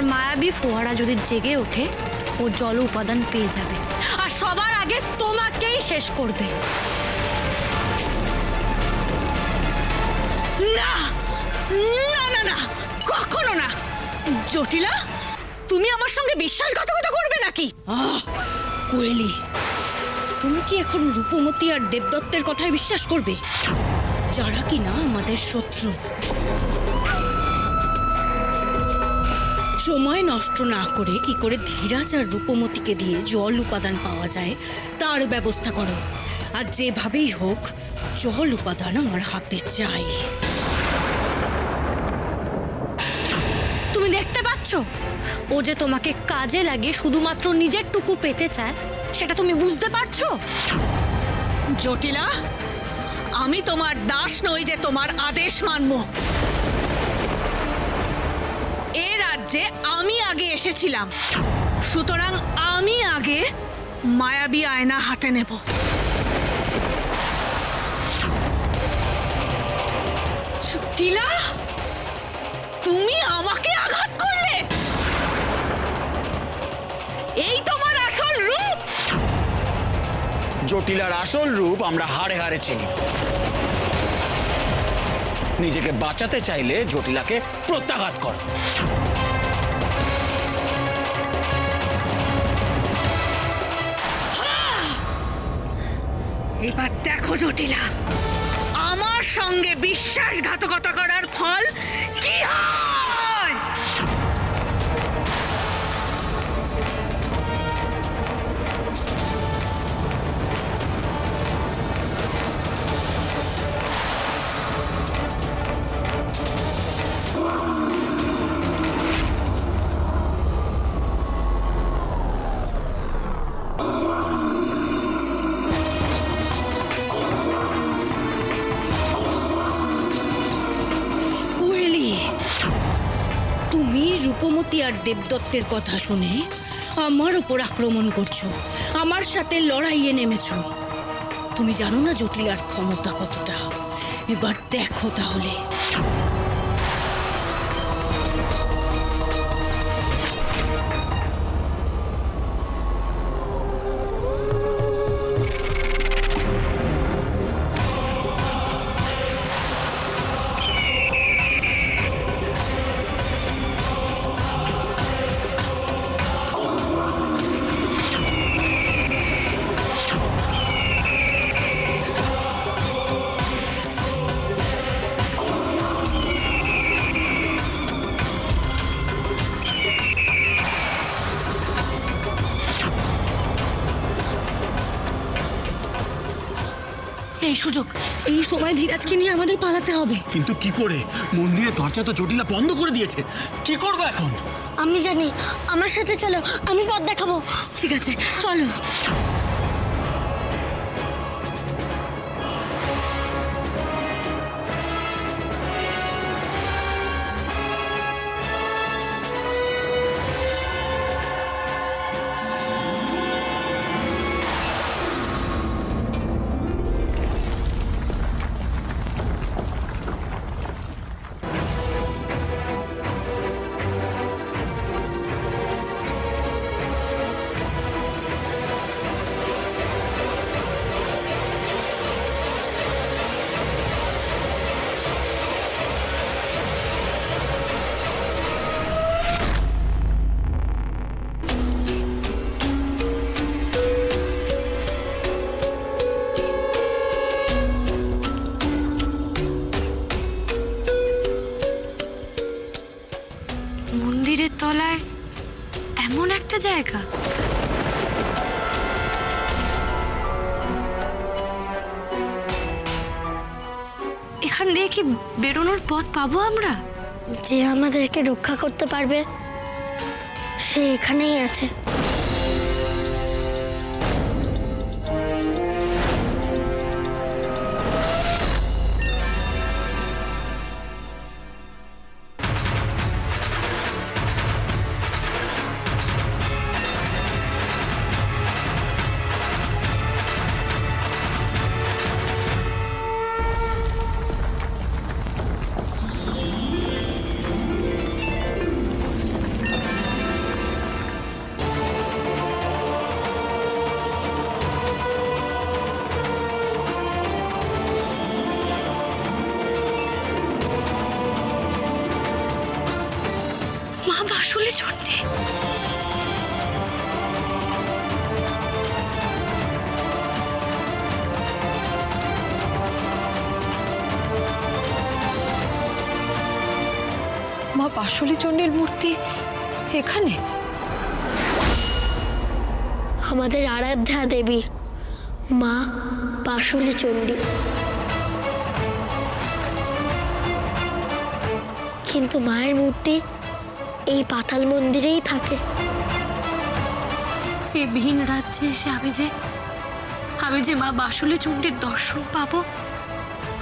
তার মায়াবী ফোয়ারা যদি জেগে ওঠে, ও জল উপাদান পেয়ে যাবে আর সবার আগে তোমাকেই শেষ করবে। না না না না, কখনো না। জটিলা, তুমি আমার সঙ্গে বিশ্বাসঘাতকতা করবে নাকি? কোয়েলি, তুমি কি এখন রূপমতি আর দেবদত্তের কথায় বিশ্বাস করবে, যারা কিনা আমাদের শত্রু? সময় নষ্ট না করে কি করে ধীরাজ আর রূপমতিকে দিয়ে জল উপাদান পাওয়া যায় তার ব্যবস্থা করো। আর যেভাবেই হোক জল উপাদান আমার হাতে চাই। তুমি দেখতে পাচ্ছ ও যে তোমাকে কাজে লাগিয়ে শুধুমাত্র নিজের টুকু পেতে চায়, সেটা তুমি বুঝতে পারছো? জটিলা, আমি তোমার দাস নই যে তোমার আদেশ মানব। এ রাজ্যে আমি আগে এসেছিলাম, সুতরাং আমি আগে মায়াবী আয়না হাতে নেব। জটিলা, তুমি আমাকে আঘাত করলে? এই তোমার আসল রূপ? জটিলার আসল রূপ আমরা হাড়ে হাড়ে চিনি। নিজেকে বাঁচাতে চাইলে জটিলাকে প্রত্যাঘাত করো। এবার দেখো জটিলা, আমার সঙ্গে বিশ্বাসঘাতকতা করার ফল কি হয়। তুমি রূপমতি আর দেবদত্তের কথা শুনে আমার উপর আক্রমণ করছো, আমার সাথে লড়াইয়ে নেমেছো। তুমি জানো না জটিলার ক্ষমতা কতটা? এবার দেখো তাহলে। এই সুযোগ, এই সময় ধীরাজকে নিয়ে আমাদের পালাতে হবে। কিন্তু কি করে? মন্দিরের দরজা তো জটিলা বন্ধ করে দিয়েছে। কি করবো এখন? আমি জানি, আমার সাথে চলো, আমি পথ দেখাবো। ঠিক আছে, চলো। মন্দিরের তলায় এমন একটা জায়গা, এখান দিয়ে কি বেরোনোর পথ পাবো আমরা? যে আমাদেরকে রক্ষা করতে পারবে সে এখানেই আছে। বাসুলি চণ্ডী। মা বাসুলি চণ্ডীর মূর্তি এখানে? আমাদের আরাধ্যা দেবী মা বাসুলি চণ্ডী। কিন্তু মায়ের মূর্তি এই পাতাল মন্দিরেই থাকে। এই ভিন রাজ্যে এসে আমি যে মা বাসুলি চণ্ডীর দর্শন পাবো,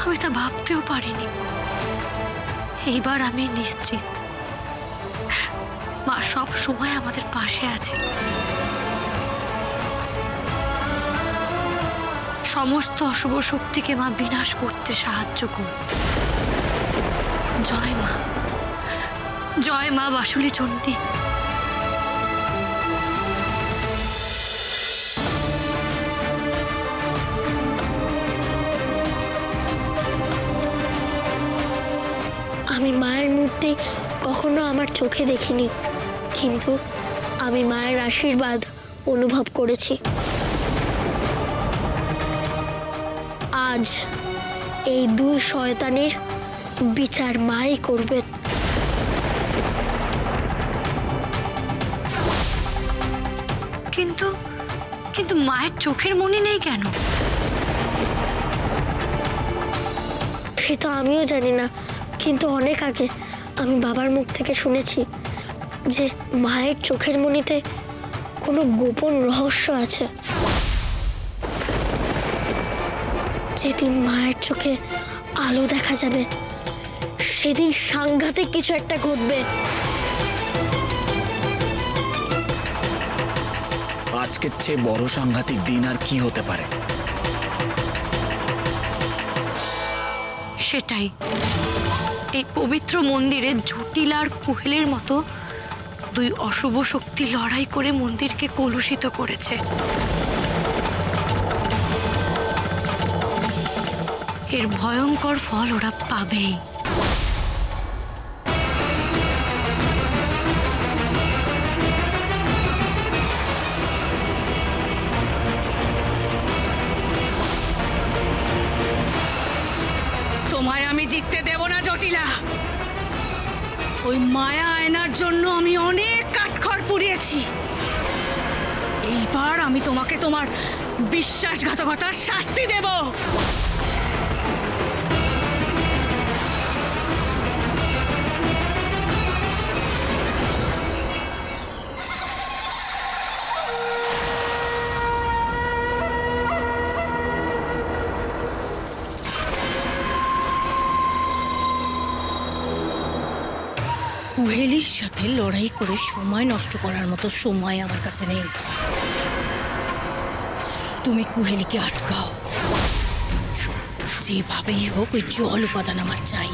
আমি তা ভাবতেও পারিনি। এইবার আমি নিশ্চিত মা সব সময় আমাদের পাশে আছে। সমস্ত অশুভ শক্তিকে মা বিনাশ করতে সাহায্য করুন। জয় মা, জয় মা বাসুলি চণ্ডী। আমি মায়ের মূর্তি কখনো আমার চোখে দেখিনি, কিন্তু আমি মায়ের আশীর্বাদ অনুভব করেছি। আজ এই দুই শয়তানের বিচার মাই করবেন। কিন্তু কিন্তু মায়ের চোখের মনি নেই কেন? সে তো আমিও জানি না, কিন্তু অনেক আগে আমি বাবার মুখ থেকে শুনেছি যে মায়ের চোখের মনিতে কোনো গোপন রহস্য আছে। যেদিন মায়ের চোখে আলো দেখা যাবে, সেদিন সাংঘাতিক কিছু একটা ঘটবে। আজকের চেয়ে বড় সাংঘাতিক দিন আর কি হতে পারে? সেটাই, এই পবিত্র মন্দিরে জটিল আর কুহেলের মতো দুই অশুভ শক্তি লড়াই করে মন্দিরকে কলুষিত করেছে। এর ভয়ঙ্কর ফল ওরা পাবেই। তোমায় আমি জিততে দেব না জটিলা। ওই মায়া আয়নার জন্য আমি অনেক কাঠখড় পুড়িয়েছি। এইবার আমি তোমাকে তোমার বিশ্বাসঘাতকতার শাস্তি দেব। কুহেলির সাথে লড়াই করে সময় নষ্ট করার মতো সময় আমার কাছে নেই। তুমি কুহেলিকে আটকাও, যেভাবেই হোক ওই জল উপাদান আমার চাই।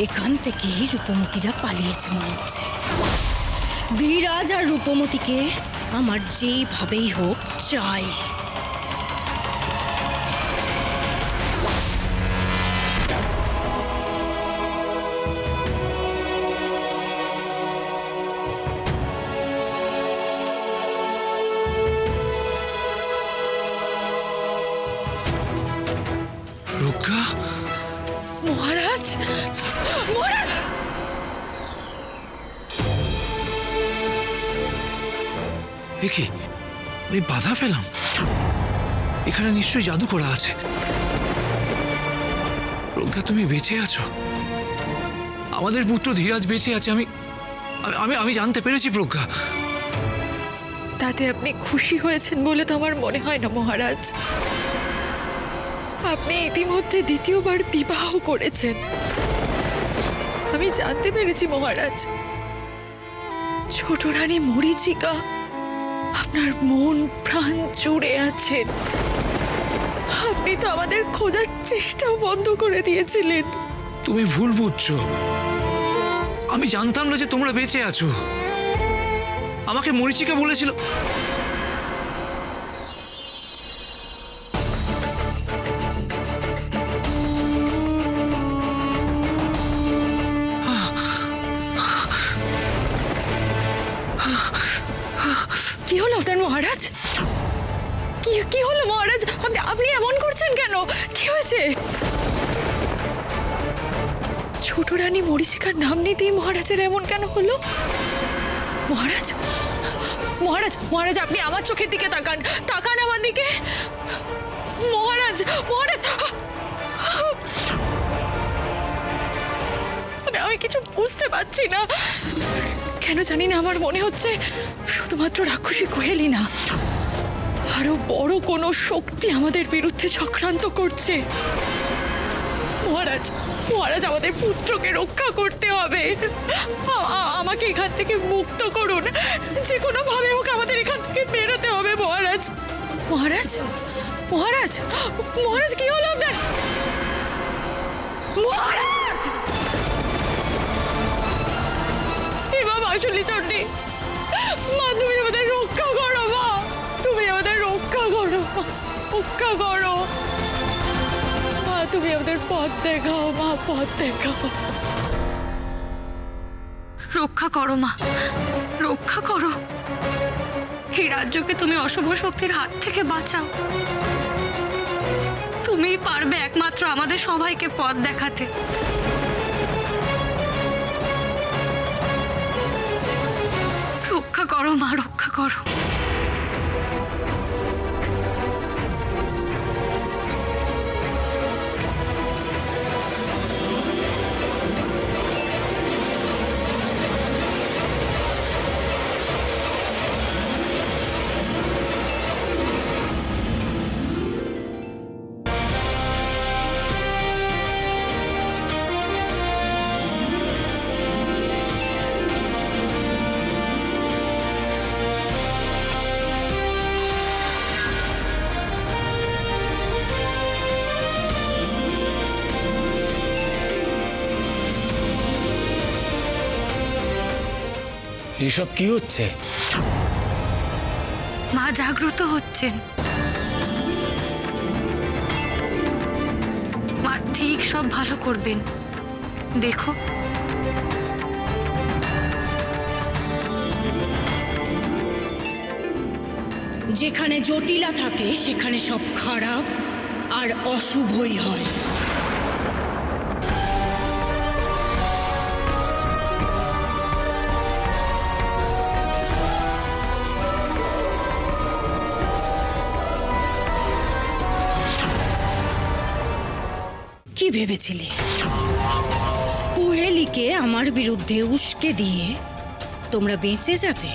এখান থেকেই রূপমতীরা পালিয়েছে মনে হচ্ছে। ধীরাজ আর রূপমতীকে আমার যেভাবেই হোক চাই। রুকা, মহারাজ, মহারাজ! এ কি, আমি বাধা পেলাম? এখানে নিশ্চয়ই জাদু করা আছে। প্রজ্ঞা, তুমি বেঁচে আছো। আমাদের পুত্র ধীরাজ বেঁচে আছে। আমি আমি আমি জানতে পেরেছি প্রজ্ঞা। তাতে আপনি খুশি হয়েছেন বলে তো আমার মনে হয় না মহারাজ। আপনি ইতিমধ্যে দ্বিতীয়বার বিবাহ করেছেন। আমি আমি জানতে পেরেছি মহারাজ, ছোট রানী মরীচিকা আপনার মন প্রাণ জুড়ে আছেন। আপনি তো আমাদের খোঁজার চেষ্টাও বন্ধ করে দিয়েছিলেন। তুমি ভুল বুঝছো। আমি জানতাম না যে তোমরা বেঁচে আছো। আমাকে মরীচিকা বলেছিল। কি হলো আপনার মহারাজ? কি হলো মহারাজ? আপনি এমন করছেন কেন? কি হয়েছে? ছোট রানী মরীচিকার নাম নিতেই মহারাজের এমন কেন হলো? মহারাজ মহারাজ মহারাজ, আপনি আমার চোখের দিকে তাকান, তাকান আমার দিকে। মহারাজ মহারাজ, আমি কিছু বুঝতে পারছি না কেন জানি না। আমার মনে হচ্ছে শুধুমাত্র রাক্ষসী কোয়েলই না, আরো বড় কোনো শক্তি আমাদের বিরুদ্ধে চক্রান্ত করছে। মহারাজ মহারাজ, আমাদের পুত্রকে রক্ষা করতে হবে। আমাকে এখান থেকে মুক্ত করুন, যে কোনো ভাবে হোক আমাদের এখান থেকে বেরোতে হবে। মহারাজ মহারাজ মহারাজ মহারাজ, কি হলো আপনার? মহারাজ! এবার বাঁশুলি চণ্ডী, মা তুমি আমাদের রক্ষা করো। মা তুমি আমাদের রক্ষা করো, রক্ষা করো। মা তুমি আমাদের পথ দেখাও, মা পথ দেখাও। রক্ষা করো মা, রক্ষা করো। এই রাজ্যকে তুমি অশুভ শক্তির হাত থেকে বাঁচাও। তুমিই পারবে একমাত্র আমাদের সবাইকে পথ দেখাতে। রক্ষা করো মা, রক্ষা করো। এসব কি হচ্ছে? মা জাগ্রত হচ্ছেন। মা ঠিক সব ভালো করবেন, দেখো। যেখানে জটিলা থাকে সেখানে সব খারাপ আর অশুভই হয়। কি ভেবেছিলে কুহেলিকে আমার বিরুদ্ধে উস্কে দিয়ে তোমরা বেঁচে যাবে?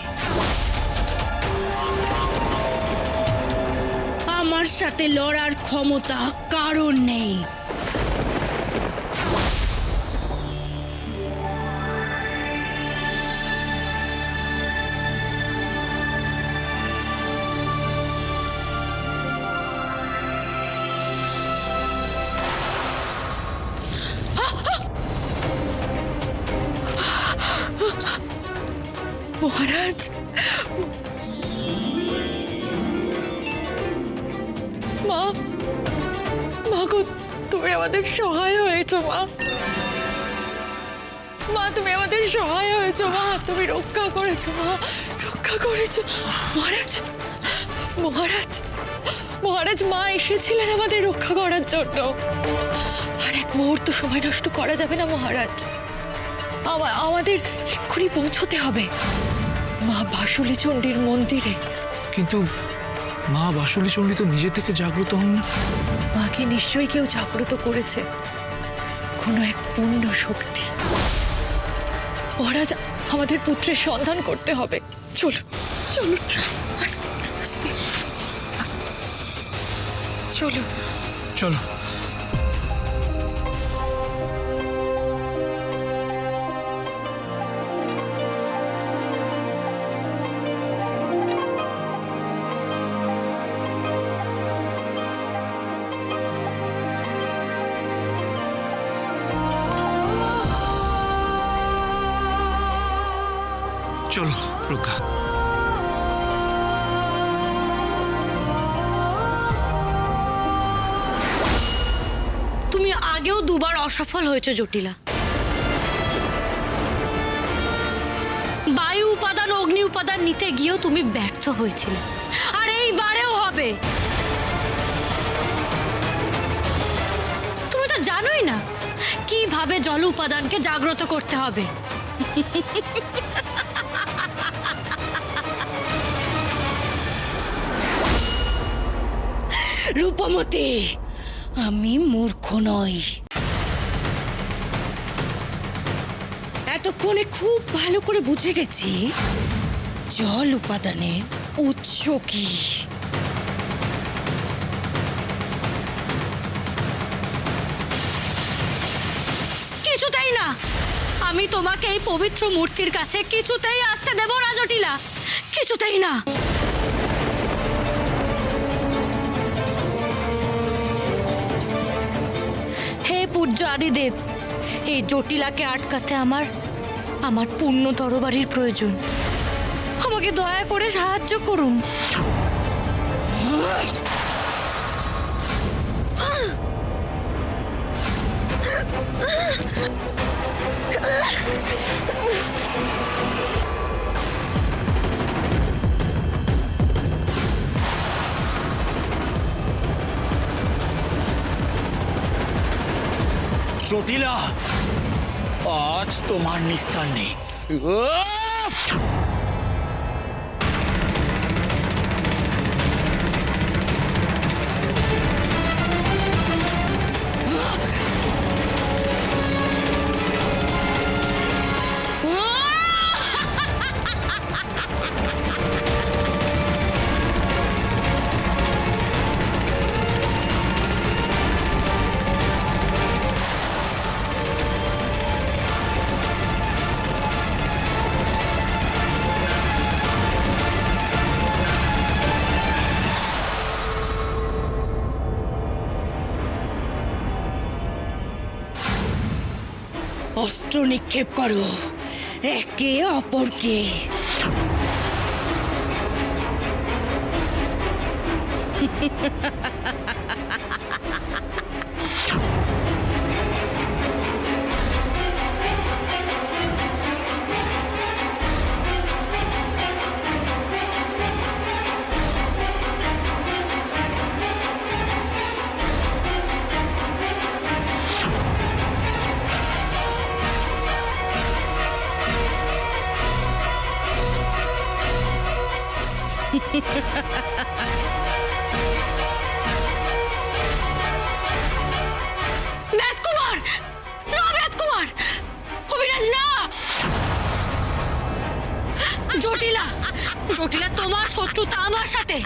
আমার সাথে লড়ার ক্ষমতা কারণ নেই। মহারাজ মা, মা গো, তুমি আমাদের সহায় হয়েছো। মা মা তুমি আমাদের সহায় হয়েছো। মা তুমি রক্ষা করেছো। মা রক্ষা করেছো। মহারাজ মহারাজ মহারাজ, মা এসেছিলেন আমাদের রক্ষা করার জন্য। আর এক মুহূর্ত সময় নষ্ট করা যাবে না মহারাজ। আমাদের এক্ষুনি পৌঁছতে হবে মা বাঁশুলি চণ্ডীর মন্দিরে। কিন্তু মা বাঁশুলি চণ্ডী তো নিজে থেকে জাগ্রত হন না। মাকে নিশ্চয়ই কেউ জাগ্রত করেছে, কোনো এক পূর্ণ শক্তি। মহারাজ, আমাদের পুত্রের সন্ধান করতে হবে। চলুন চলুন, আস্তে আস্তে আস্তে চলুন। চলো। চলো রক্ষা। তুমি আগেও দুবার অসফল হয়েছে জটিলা। বায়ু উপাদান অগ্নি উপাদান নিতে গিয়েও তুমি ব্যর্থ হয়েছিলে, আর এইবারেও হবে। তুমি তো জানোই না কিভাবে জল উপাদানকে জাগ্রত করতে হবে। রূপমতি, আমি মূর্খ নই। এতক্ষণে খুব ভালো করে বুঝে গেছি জল উপাদানের উৎস কি। কিছুতেই না, আমি তোমাকে এই পবিত্র মূর্তির কাছে কিছুতেই আসতে দেব না জটিলা, কিছুতেই না। হে পূজ্য আদিদেব, এই জটিলাকে আটকাতে আমার পূর্ণ তরবারির প্রয়োজন। আমাকে দয়া করে সাহায্য করুন। জটিলা, আজ তোমার নিস্তার নেই। অস্ত্র নিক্ষেপ করো একে অপরকে। বেদকুমার, না বেদকুমার, অভিরাজ না। জটিলা, জটিলা তোমার শত্রুতা আমার সাথে,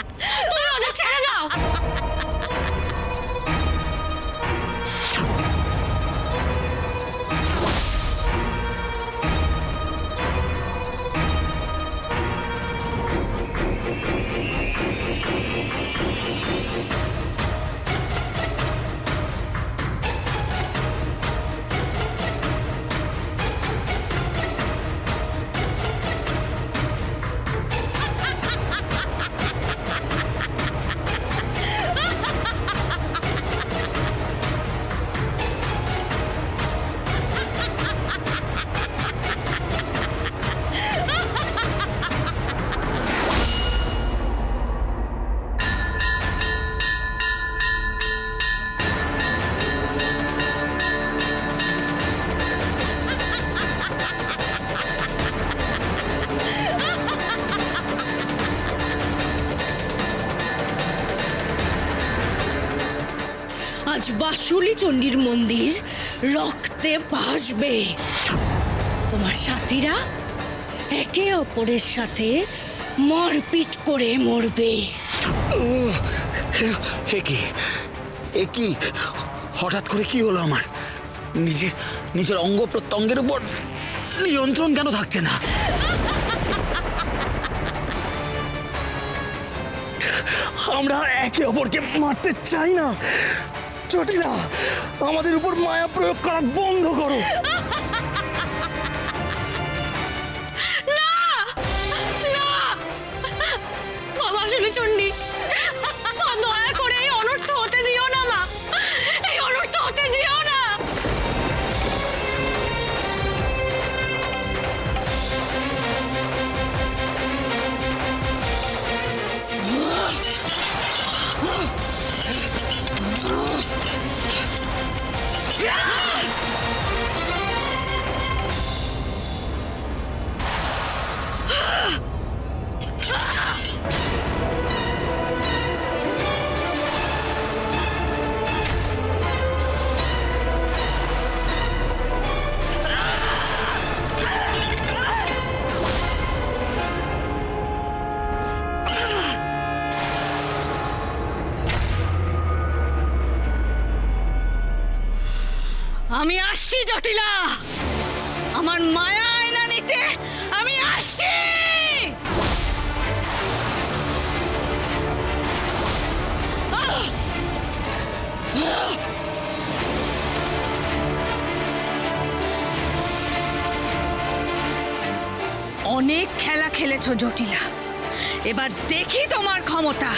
তুমি ওদের ছেড়ে দাও। আজ বাসুলি চণ্ডীর মন্দির রক্তে ভাসবে। তোমার সাথীরা একে অপরের সাথে মারপিট করে মরবে। এ কি হঠাৎ করে কি হলো আমার? নিজের অঙ্গ প্রত্যঙ্গের উপর নিয়ন্ত্রণ কেন থাকছে না? আমরা একে অপরকে মারতে চাই না। জটিলা, আমাদের উপর মায়া প্রয়োগ করা বন্ধ করো। না চণ্ডী, দয়া করে এই অনর্থ হতে দিও না মা, এই অনর্থ হতে দিও না। আমি আসছি জটিলা, আমার মায়া আয়না নিতে আমি আসছি। অনেক খেলা খেলেছো জটিলা, এবার দেখি তোমার ক্ষমতা।